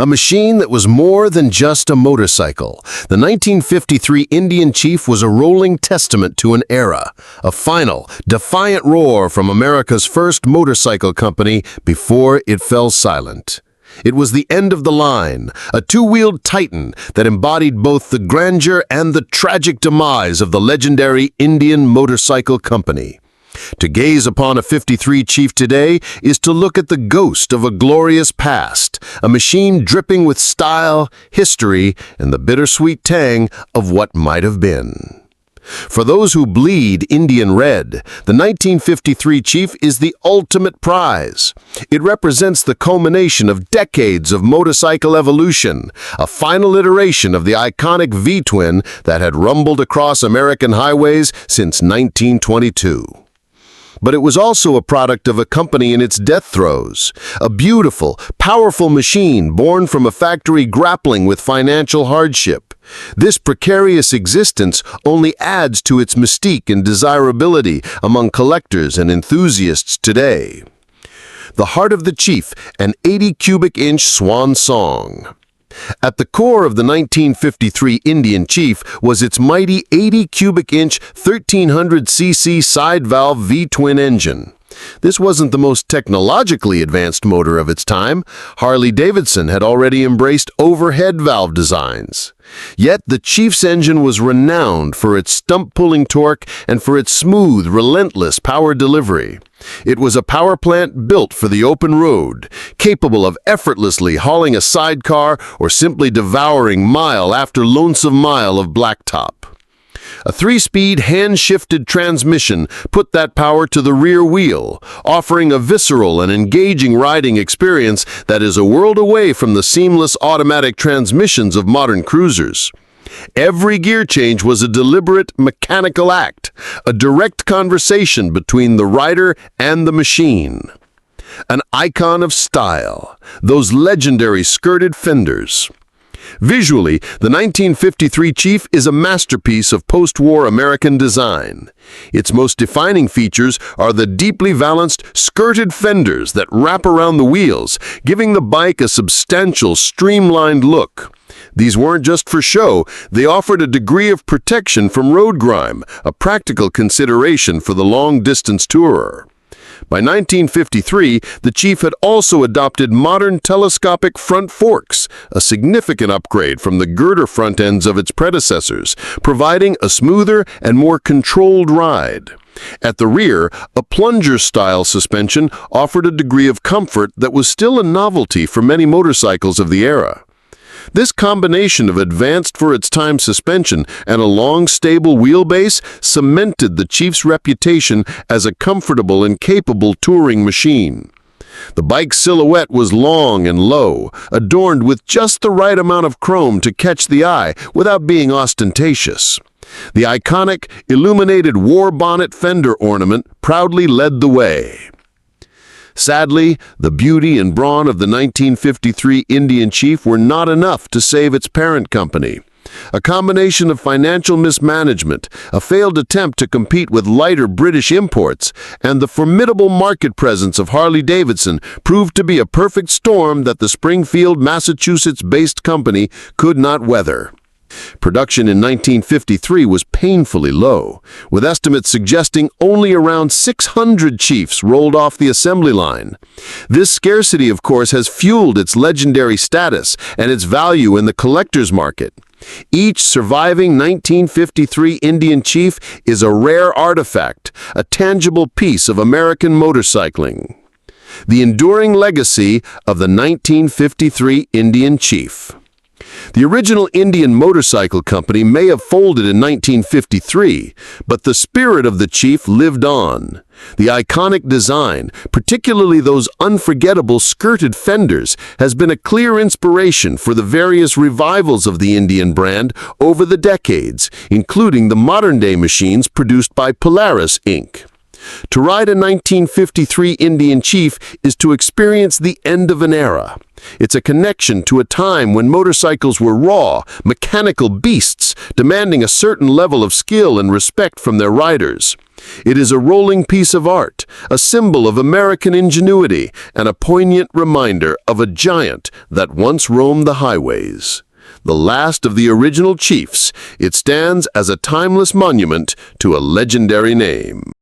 A machine that was more than just a motorcycle. The 1953 Indian Chief was a rolling testament to an era, a final, defiant roar from America's first motorcycle company before it fell silent. It was the end of the line, a two-wheeled titan that embodied both the grandeur and the tragic demise of the legendary Indian Motorcycle Company. To gaze upon a 53 Chief today is to look at the ghost of a glorious past, a machine dripping with style, history, and the bittersweet tang of what might have been. For those who bleed Indian red, the 1953 Chief is the ultimate prize. It represents the culmination of decades of motorcycle evolution, a final iteration of the iconic V-twin that had rumbled across American highways since 1922. But it was also a product of a company in its death throes, a beautiful, powerful machine born from a factory grappling with financial hardship. This precarious existence only adds to its mystique and desirability among collectors and enthusiasts today. The heart of the Chief, an 80-cubic-inch swan song. At the core of the 1953 Indian Chief was its mighty 80-cubic-inch 1300cc side-valve V-twin engine. This wasn't the most technologically advanced motor of its time. Harley-Davidson had already embraced overhead valve designs. Yet the Chief's engine was renowned for its stump-pulling torque and for its smooth, relentless power delivery. It was a power plant built for the open road, capable of effortlessly hauling a sidecar or simply devouring mile after lonesome mile of blacktop. A 3-speed hand-shifted transmission put that power to the rear wheel, offering a visceral and engaging riding experience that is a world away from the seamless automatic transmissions of modern cruisers. Every gear change was a deliberate mechanical act, a direct conversation between the rider and the machine. An icon of style, those legendary skirted fenders. Visually, the 1953 Chief is a masterpiece of post-war American design. Its most defining features are the deeply valanced, skirted fenders that wrap around the wheels, giving the bike a substantial, streamlined look. These weren't just for show, they offered a degree of protection from road grime, a practical consideration for the long-distance tourer. By 1953, the Chief had also adopted modern telescopic front forks, a significant upgrade from the girder front ends of its predecessors, providing a smoother and more controlled ride. At the rear, a plunger-style suspension offered a degree of comfort that was still a novelty for many motorcycles of the era. This combination of advanced-for-its-time suspension and a long, stable wheelbase cemented the Chief's reputation as a comfortable and capable touring machine. The bike's silhouette was long and low, adorned with just the right amount of chrome to catch the eye without being ostentatious. The iconic, illuminated war bonnet fender ornament proudly led the way. Sadly, the beauty and brawn of the 1953 Indian Chief were not enough to save its parent company. A combination of financial mismanagement, a failed attempt to compete with lighter British imports, and the formidable market presence of Harley-Davidson proved to be a perfect storm that the Springfield, Massachusetts-based company could not weather. Production in 1953 was painfully low, with estimates suggesting only around 600 Chiefs rolled off the assembly line. This scarcity, of course, has fueled its legendary status and its value in the collector's market. Each surviving 1953 Indian Chief is a rare artifact, a tangible piece of American motorcycling. The enduring legacy of the 1953 Indian Chief. The original Indian Motorcycle Company may have folded in 1953, but the spirit of the Chief lived on. The iconic design, particularly those unforgettable skirted fenders, has been a clear inspiration for the various revivals of the Indian brand over the decades, including the modern-day machines produced by Polaris, Inc. To ride a 1953 Indian Chief is to experience the end of an era. It's a connection to a time when motorcycles were raw, mechanical beasts, demanding a certain level of skill and respect from their riders. It is a rolling piece of art, a symbol of American ingenuity, and a poignant reminder of a giant that once roamed the highways. The last of the original chiefs, it stands as a timeless monument to a legendary name.